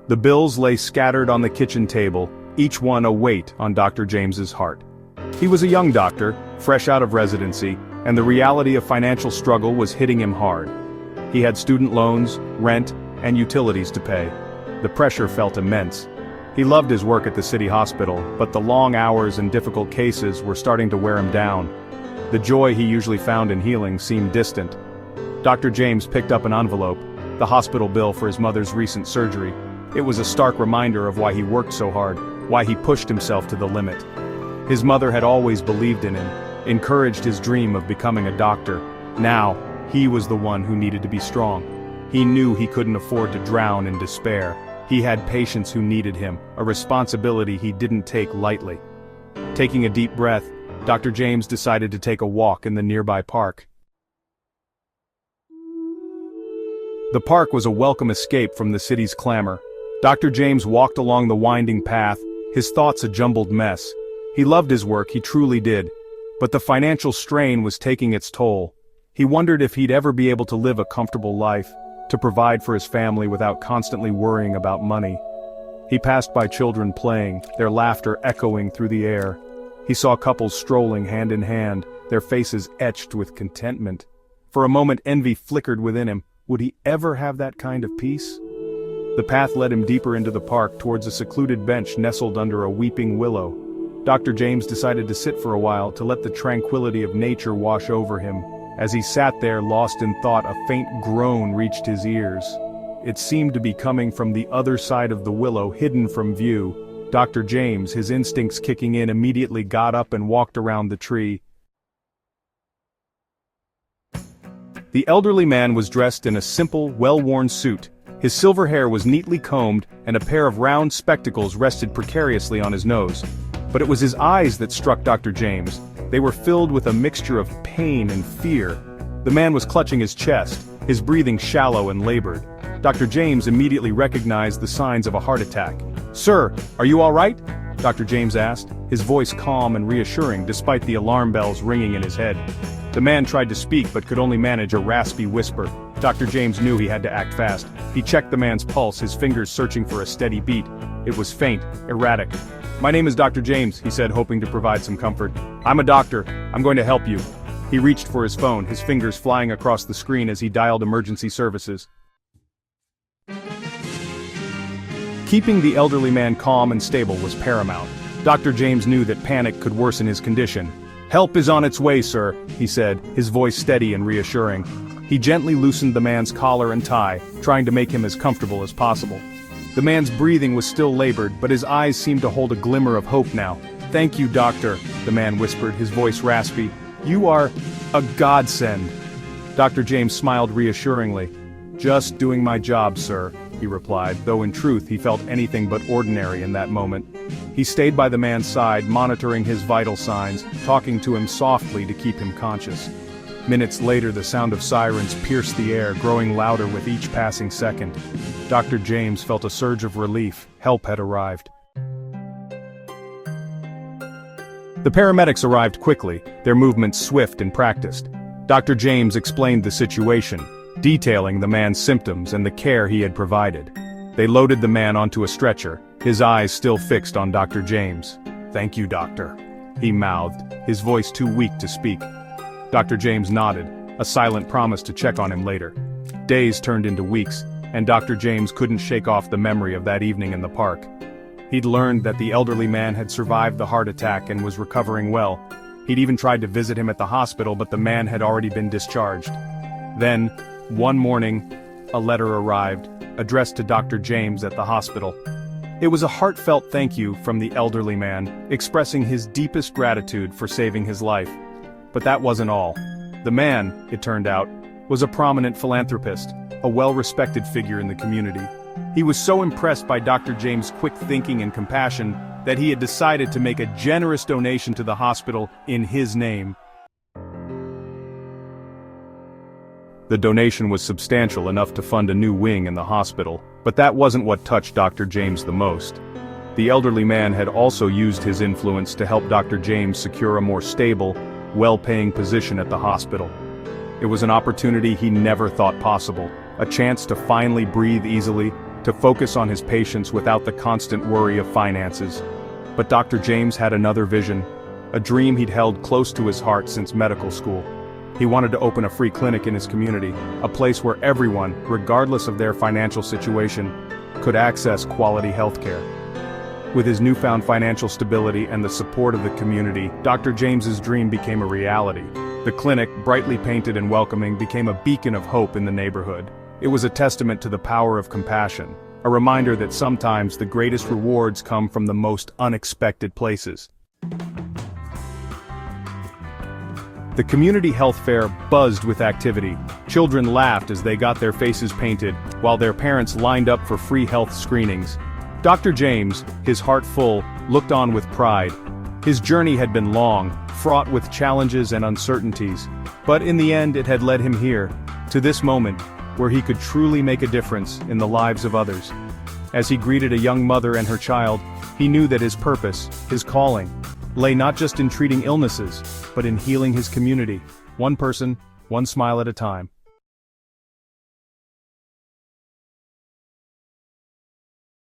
The bills lay scattered on the kitchen table, each one a weight on Dr. James's heart. He was a young doctor, fresh out of residency, and the reality of financial struggle was hitting him hard. He had student loans, rent, and utilities to pay. The pressure felt immense. He loved his work at the city hospital, but the long hours and difficult cases were starting to wear him down. The joy he usually found in healing seemed distant. Dr. James picked up an envelope, the hospital bill for his mother's recent surgery. It was a stark reminder of why he worked so hard, why he pushed himself to the limit. His mother had always believed in him, encouraged his dream of becoming a doctor. Now, he was the one who needed to be strong. He knew he couldn't afford to drown in despair. He had patients who needed him, a responsibility he didn't take lightly. Taking a deep breath, Dr. James decided to take a walk in the nearby park. The park was a welcome escape from the city's clamor. Dr. James walked along the winding path, his thoughts a jumbled mess. He loved his work, he truly did. But the financial strain was taking its toll. He wondered if he'd ever be able to live a comfortable life, to provide for his family without constantly worrying about money. He passed by children playing, their laughter echoing through the air. He saw couples strolling hand in hand, their faces etched with contentment. For a moment envy flickered within him. Would he ever have that kind of peace? The path led him deeper into the park towards a secluded bench nestled under a weeping willow. Dr. James decided to sit for a while to let the tranquility of nature wash over him. As he sat there lost in thought, a faint groan reached his ears. It seemed to be coming from the other side of the willow, hidden from view. Dr. James, his instincts kicking in, immediately got up and walked around the tree. The elderly man was dressed in a simple, well-worn suit. His silver hair was neatly combed, and a pair of round spectacles rested precariously on his nose. But it was his eyes that struck Dr. James. They were filled with a mixture of pain and fear. The man was clutching his chest, his breathing shallow and labored. Dr. James immediately recognized the signs of a heart attack. "Sir, are you all right?" Dr. James asked, his voice calm and reassuring despite the alarm bells ringing in his head. The man tried to speak but could only manage a raspy whisper. Dr. James knew he had to act fast. He checked the man's pulse, his fingers searching for a steady beat. It was faint, erratic. "My name is Dr. James," he said, hoping to provide some comfort. "I'm a doctor. I'm going to help you." He reached for his phone, his fingers flying across the screen as he dialed emergency services. Keeping the elderly man calm and stable was paramount. Dr. James knew that panic could worsen his condition. "Help is on its way, sir," he said, his voice steady and reassuring. He gently loosened the man's collar and tie, trying to make him as comfortable as possible. The man's breathing was still labored, but his eyes seemed to hold a glimmer of hope now. "Thank you, doctor," the man whispered, his voice raspy. "You are a godsend." Dr. James smiled reassuringly. "Just doing my job, sir," he replied, though in truth he felt anything but ordinary in that moment. He stayed by the man's side, monitoring his vital signs, talking to him softly to keep him conscious. Minutes later, the sound of sirens pierced the air, growing louder with each passing second. Dr. James felt a surge of relief. Help had arrived. The paramedics arrived quickly, their movements swift and practiced. Dr. James explained the situation, detailing the man's symptoms and the care he had provided. They loaded the man onto a stretcher, his eyes still fixed on Dr. James. "Thank you, doctor," he mouthed, his voice too weak to speak. Dr. James nodded, a silent promise to check on him later. Days turned into weeks, and Dr. James couldn't shake off the memory of that evening in the park. He'd learned that the elderly man had survived the heart attack and was recovering well. He'd even tried to visit him at the hospital, but the man had already been discharged. Then, one morning, a letter arrived, addressed to Dr. James at the hospital. It was a heartfelt thank you from the elderly man, expressing his deepest gratitude for saving his life. But that wasn't all. The man, it turned out, was a prominent philanthropist, a well-respected figure in the community. He was so impressed by Dr. James' quick thinking and compassion that he had decided to make a generous donation to the hospital in his name. The donation was substantial enough to fund a new wing in the hospital, but that wasn't what touched Dr. James the most. The elderly man had also used his influence to help Dr. James secure a more stable, well-paying position at the hospital. It was an opportunity he never thought possible, a chance to finally breathe easily, to focus on his patients without the constant worry of finances. But Dr. James had another vision, a dream he'd held close to his heart since medical school. He wanted to open a free clinic in his community, a place where everyone, regardless of their financial situation, could access quality healthcare. With his newfound financial stability and the support of the community, Dr. James's dream became a reality. The clinic, brightly painted and welcoming, became a beacon of hope in the neighborhood. It was a testament to the power of compassion, a reminder that sometimes the greatest rewards come from the most unexpected places. The community health fair buzzed with activity. Children laughed as they got their faces painted, while their parents lined up for free health screenings. Dr. James, his heart full, looked on with pride. His journey had been long, fraught with challenges and uncertainties, but in the end it had led him here, to this moment, where he could truly make a difference in the lives of others. As he greeted a young mother and her child, he knew that his purpose, his calling, lay not just in treating illnesses, but in healing his community, one person, one smile at a time.